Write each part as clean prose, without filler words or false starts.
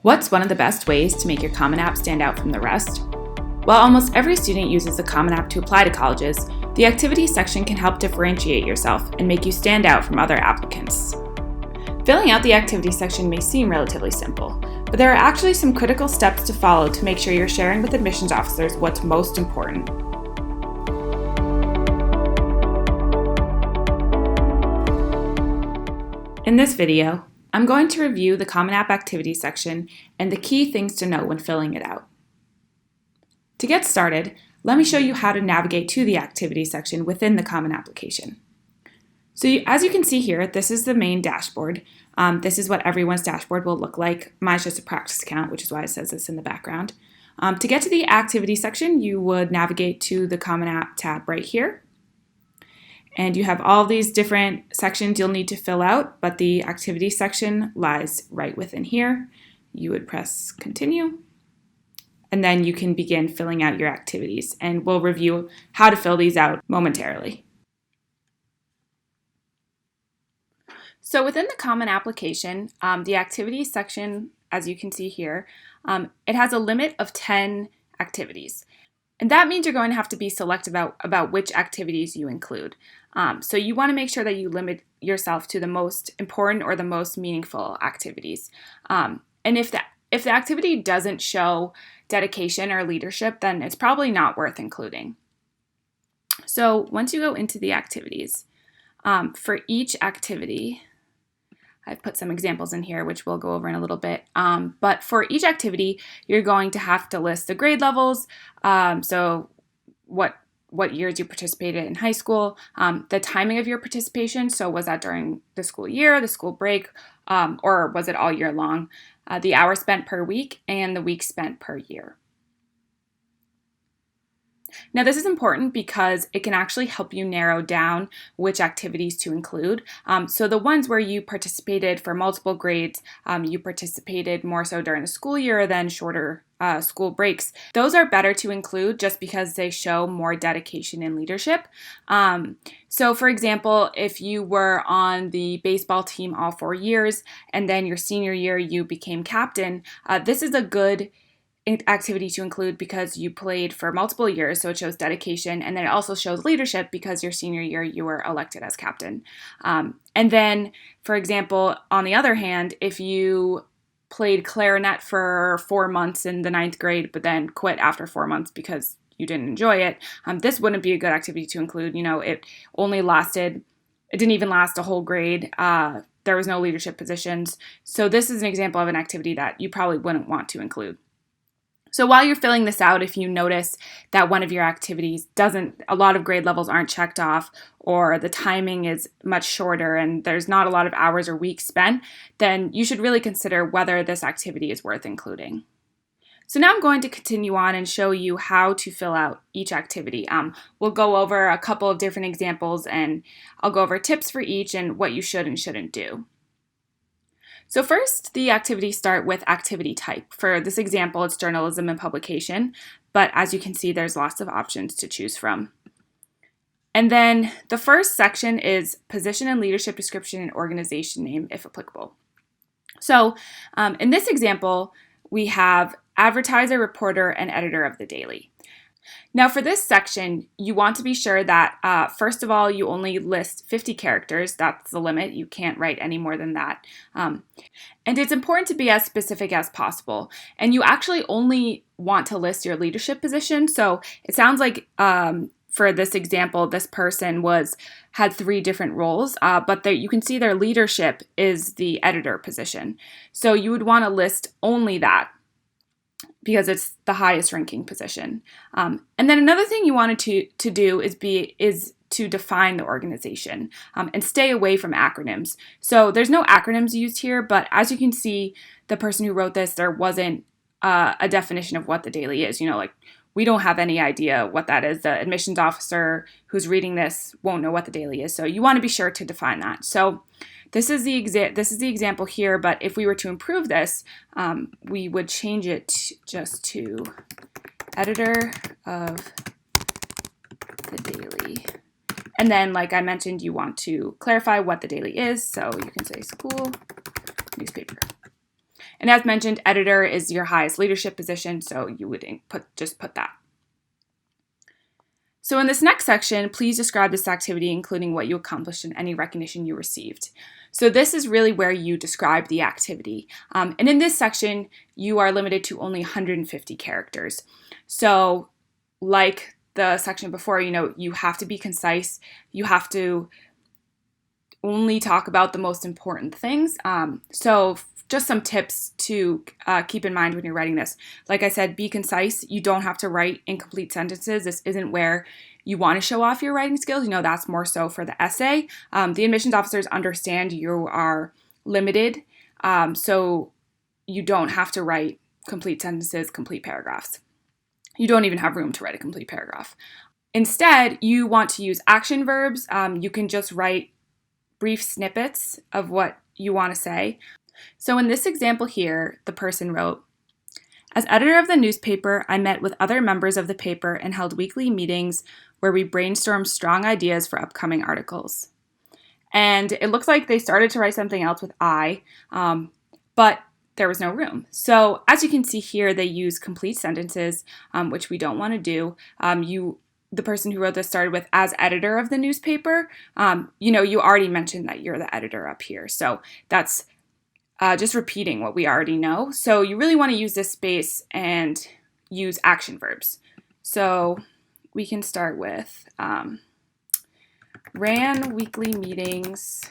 What's one of the best ways to make your Common App stand out from the rest? While almost every student uses the Common App to apply to colleges, the activities section can help differentiate yourself and make you stand out from other applicants. Filling out the activities section may seem relatively simple, but there are actually some critical steps to follow to make sure you're sharing with admissions officers what's most important. In this video, I'm going to review the Common App activities section and the key things to know when filling it out. To get started, let me show you how to navigate to the activities section within the Common Application. So as you can see here, this is the main dashboard. This is what everyone's dashboard will look like. Mine's just a practice account, which is why it says this in the background. To get to the activities section, you would navigate to the Common App tab right here. And you have all these different sections you'll need to fill out, but the activities section lies right within here. You would press continue, and then you can begin filling out your activities, and we'll review how to fill these out momentarily. So within the Common Application, the activities section, as you can see here, it has a limit of 10 activities. And that means you're going to have to be selective about which activities you include. So you want to make sure that you limit yourself to the most important or the most meaningful activities. And if the activity doesn't show dedication or leadership, then it's probably not worth including. So once you go into the activities, for each activity, I've put some examples in here, which we'll go over in a little bit. But for each activity, you're going to have to list the grade levels. So what years you participated in high school, the timing of your participation. So was that during the school year, the school break, or was it all year long? The hours spent per week and the weeks spent per year. Now this is important because it can actually help you narrow down which activities to include. So the ones where you participated for multiple grades, you participated more so during the school year than shorter school breaks, those are better to include just because they show more dedication and leadership. So for example, if you were on the baseball team all 4 years and then your senior year you became captain, this is a good activity to include because you played for multiple years, so it shows dedication, and then it also shows leadership because your senior year you were elected as captain. And then, for example, on the other hand, if you played clarinet for 4 months in the 9th grade, but then quit after 4 months because you didn't enjoy it, this wouldn't be a good activity to include. You know, it didn't even last a whole grade. There was no leadership positions. So this is an example of an activity that you probably wouldn't want to include. So while you're filling this out, if you notice that one of your activities a lot of grade levels aren't checked off, or the timing is much shorter and there's not a lot of hours or weeks spent, then you should really consider whether this activity is worth including. So now I'm going to continue on and show you how to fill out each activity. We'll go over a couple of different examples and I'll go over tips for each and what you should and shouldn't do. So first, the activities start with activity type. For this example, it's journalism and publication, but as you can see, there's lots of options to choose from. And then the first section is position and leadership description and organization name, if applicable. So in this example, we have advertiser, reporter, and editor of the Daily. Now for this section, you want to be sure that, first of all, you only list 50 characters. That's the limit. You can't write any more than that. And it's important to be as specific as possible. And you actually only want to list your leadership position. So it sounds like for this example, this person had 3 different roles, but you can see their leadership is the editor position. So you would want to list only that, because it's the highest ranking position. And then another thing you wanted to do is to define the organization and stay away from acronyms. So there's no acronyms used here, but as you can see, the person who wrote this, there wasn't a definition of what the Daily is. You know, like we don't have any idea what that is. The admissions officer who's reading this won't know what the Daily is. So you want to be sure to define that. So this is the example here, but if we were to improve this, we would change it just to editor of the Daily. And then, like I mentioned, you want to clarify what the Daily is, so you can say school newspaper. And as mentioned, editor is your highest leadership position, so you would just put that. So in this next section, please describe this activity, including what you accomplished and any recognition you received. So this is really where you describe the activity. And in this section, you are limited to only 150 characters. So like the section before, you have to be concise. You have to only talk about the most important things. So just some tips to keep in mind when you're writing this. Like I said, be concise. You don't have to write incomplete sentences. This isn't where you want to show off your writing skills. That's more so for the essay. The admissions officers understand you are limited, so you don't have to write complete sentences, complete paragraphs. You don't even have room to write a complete paragraph. Instead, you want to use action verbs. You can just write brief snippets of what you want to say. So in this example here, the person wrote, "As editor of the newspaper, I met with other members of the paper and held weekly meetings where we brainstormed strong ideas for upcoming articles." And it looks like they started to write something else with I, but there was no room. So as you can see here, they use complete sentences, which we don't want to do. The person who wrote this started with "as editor of the newspaper." You already mentioned that you're the editor up here. So that's just repeating what we already know. So you really want to use this space and use action verbs. So we can start with ran weekly meetings,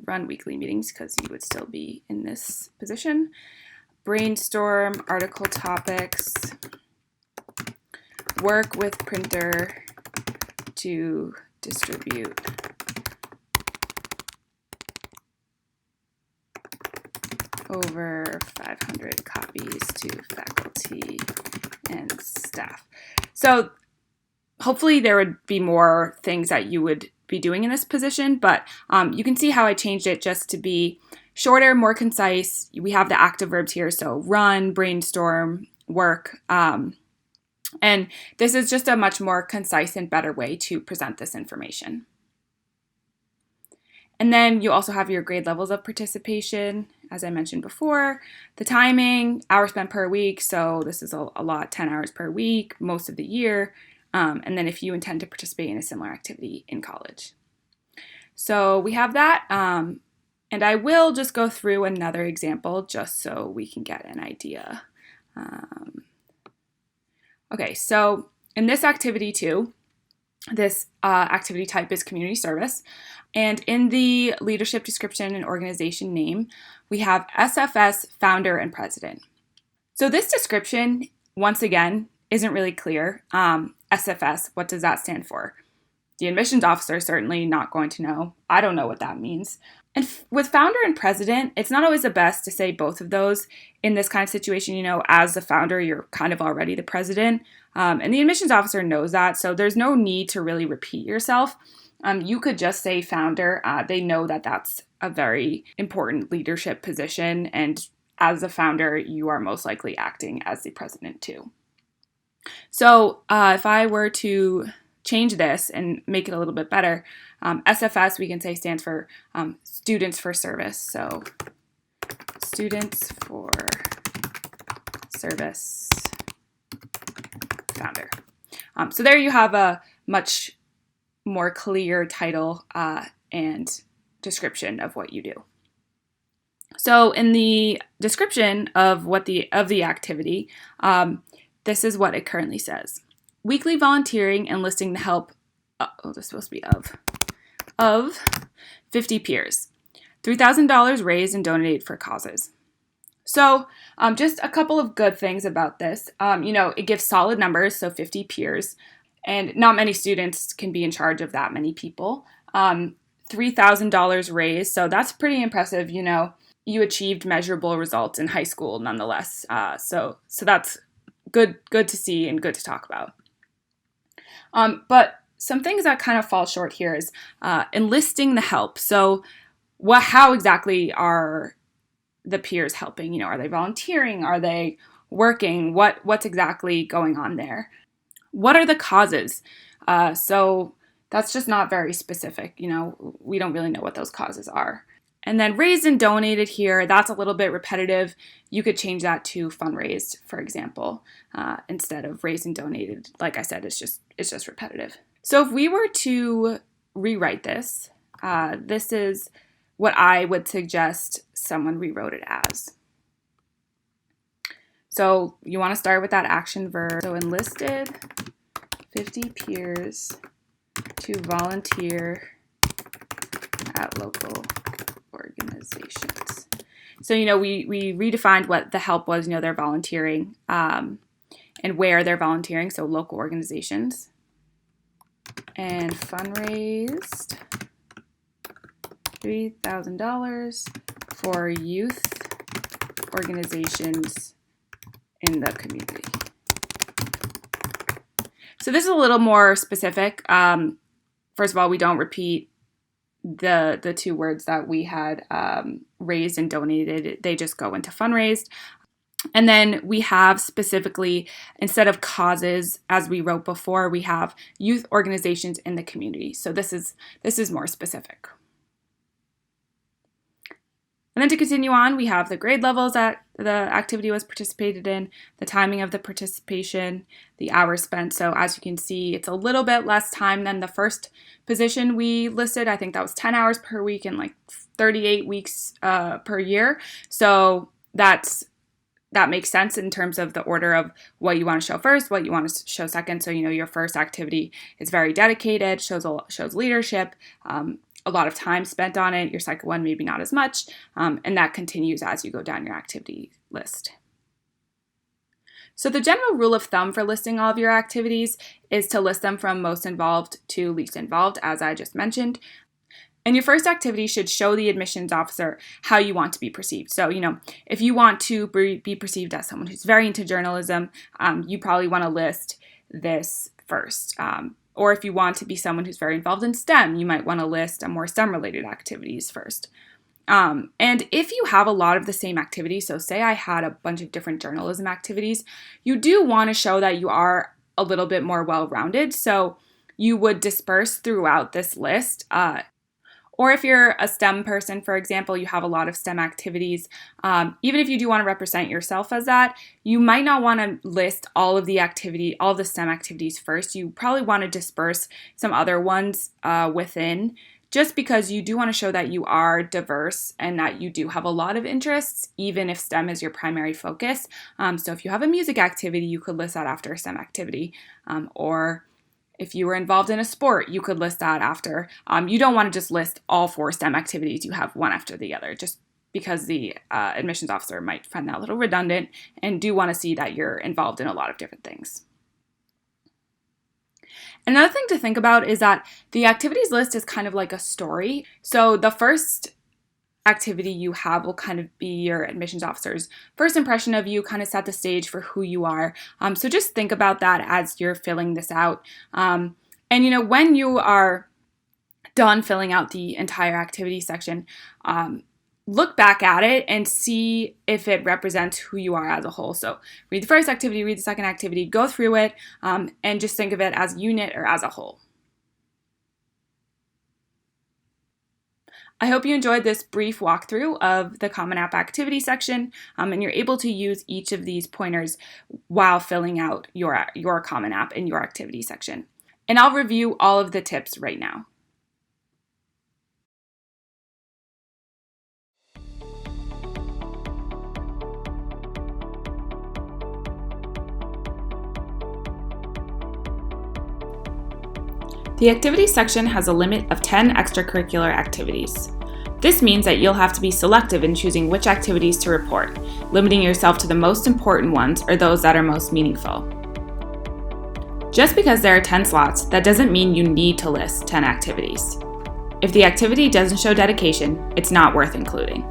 run weekly meetings because you would still be in this position. Brainstorm article topics, work with printer to distribute over 500 copies to faculty and staff. So hopefully there would be more things that you would be doing in this position, but you can see how I changed it just to be shorter, more concise. We have the active verbs here, so run, brainstorm, work, and this is just a much more concise and better way to present this information. And then you also have your grade levels of participation, as I mentioned before, the timing, hours spent per week, so this is a lot, 10 hours per week, most of the year, and then if you intend to participate in a similar activity in college. So we have that, and I will just go through another example just so we can get an idea. Okay, so in this activity too, this activity type is community service. And in the leadership description and organization name, we have SFS founder and president. So this description, once again, isn't really clear. SFS, what does that stand for? The admissions officer is certainly not going to know. I don't know what that means. And with founder and president, it's not always the best to say both of those in this kind of situation. As the founder, you're kind of already the president. And the admissions officer knows that, so there's no need to really repeat yourself. You could just say founder. They know that that's a very important leadership position, and as the founder, you are most likely acting as the president too. So if I were to change this and make it a little bit better, SFS we can say stands for Students for Service. So Students for Service founder. So there you have a much more clear title and description of what you do. So in the description of the activity, this is what it currently says: weekly volunteering enlisting the help. This is supposed to be of 50 peers, $3,000 raised and donated for causes. So just a couple of good things about this. It gives solid numbers, so 50 peers. And not many students can be in charge of that many people. $3,000 raised, so that's pretty impressive. You achieved measurable results in high school nonetheless. So that's good to see and good to talk about. But some things that kind of fall short here is enlisting the help. So how exactly are the peers helping? Are they volunteering? Are they working? What's exactly going on there? What are the causes? So That's just not very specific. We don't really know what those causes are. And then raised and donated here, that's a little bit repetitive. You could change that to fundraised, for example, instead of raised and donated. Like I said, it's just repetitive. So if we were to rewrite this, this is what I would suggest someone rewrote it as. So you want to start with that action verb. So enlisted 50 peers to volunteer at local organizations. So, we redefined what the help was. They're volunteering and where they're volunteering. So local organizations. And fundraised $3,000 for youth organizations in the community. So this is a little more specific. First of all, we don't repeat the two words that we had raised and donated. They just go into fundraised. And then we have specifically, instead of causes, as we wrote before, we have youth organizations in the community. So this is more specific. And then to continue on, we have the grade levels that the activity was participated in, the timing of the participation, the hours spent. So as you can see, it's a little bit less time than the first position we listed. I think that was 10 hours per week and like 38 weeks per year. So that makes sense in terms of the order of what you want to show first, what you want to show second. So, your first activity is very dedicated, shows leadership, a lot of time spent on it. Your second one, maybe not as much. And that continues as you go down your activity list. So the general rule of thumb for listing all of your activities is to list them from most involved to least involved, as I just mentioned. And your first activity should show the admissions officer how you want to be perceived. So, if you want to be perceived as someone who's very into journalism, you probably want to list this first. Or if you want to be someone who's very involved in STEM, you might want to list more STEM-related activities first. And if you have a lot of the same activities, so say I had a bunch of different journalism activities, you do want to show that you are a little bit more well-rounded. So you would disperse throughout this list. Or if you're a STEM person, for example, you have a lot of STEM activities, even if you do want to represent yourself as that, you might not want to list all of the STEM activities first. You probably want to disperse some other ones within, just because you do want to show that you are diverse and that you do have a lot of interests, even if STEM is your primary focus. So if you have a music activity, you could list that after a STEM activity, or if you were involved in a sport, you could list that after. You don't want to just list all 4 STEM activities. You have one after the other, just because the admissions officer might find that a little redundant and do want to see that you're involved in a lot of different things. Another thing to think about is that the activities list is kind of like a story. So the first activity you have will kind of be your admissions officer's first impression of you, kind of set the stage for who you are. So just think about that as you're filling this out. And when you are done filling out the entire activity section, look back at it and see if it represents who you are as a whole. So read the first activity, read the second activity, go through it, and just think of it as a unit or as a whole. I hope you enjoyed this brief walkthrough of the Common App activity section, and you're able to use each of these pointers while filling out your Common App in your activity section. And I'll review all of the tips right now. The activity section has a limit of 10 extracurricular activities. This means that you'll have to be selective in choosing which activities to report, limiting yourself to the most important ones or those that are most meaningful. Just because there are 10 slots, that doesn't mean you need to list 10 activities. If the activity doesn't show dedication, it's not worth including.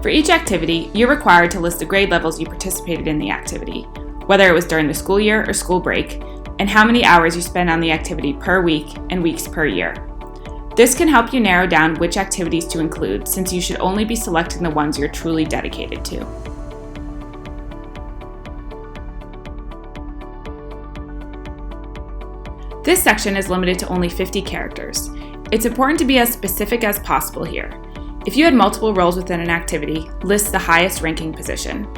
For each activity, you're required to list the grade levels you participated in the activity, whether it was during the school year or school break, and how many hours you spend on the activity per week and weeks per year. This can help you narrow down which activities to include, since you should only be selecting the ones you're truly dedicated to. This section is limited to only 50 characters. It's important to be as specific as possible here. If you had multiple roles within an activity, list the highest ranking position.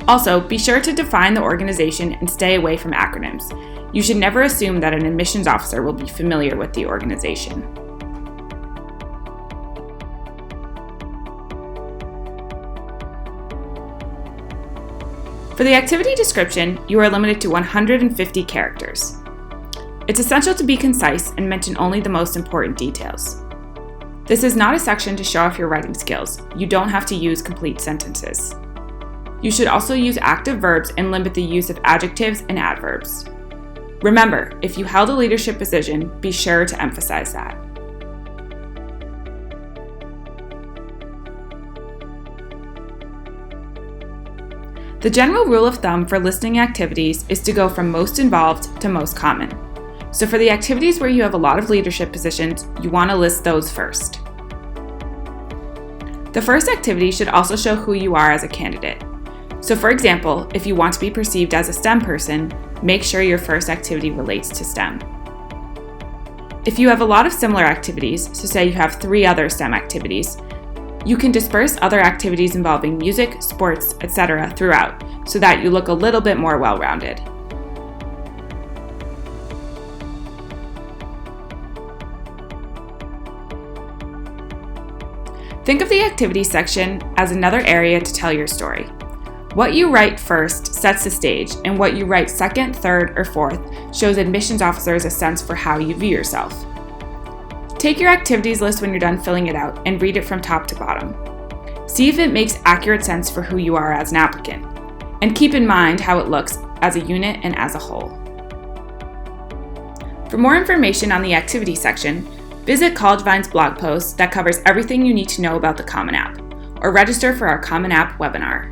Also, be sure to define the organization and stay away from acronyms. You should never assume that an admissions officer will be familiar with the organization. For the activity description, you are limited to 150 characters. It's essential to be concise and mention only the most important details. This is not a section to show off your writing skills. You don't have to use complete sentences. You should also use active verbs and limit the use of adjectives and adverbs. Remember, if you held a leadership position, be sure to emphasize that. The general rule of thumb for listing activities is to go from most involved to most common. So for the activities where you have a lot of leadership positions, you want to list those first. The first activity should also show who you are as a candidate. So for example, if you want to be perceived as a STEM person, make sure your first activity relates to STEM. If you have a lot of similar activities, so say you have 3 other STEM activities, you can disperse other activities involving music, sports, etc. throughout, so that you look a little bit more well-rounded. Think of the activity section as another area to tell your story. What you write first sets the stage, and what you write second, third, or fourth shows admissions officers a sense for how you view yourself. Take your activities list when you're done filling it out and read it from top to bottom. See if it makes accurate sense for who you are as an applicant, and keep in mind how it looks as a unit and as a whole. For more information on the activity section, visit CollegeVine's blog post that covers everything you need to know about the Common App, or register for our Common App webinar.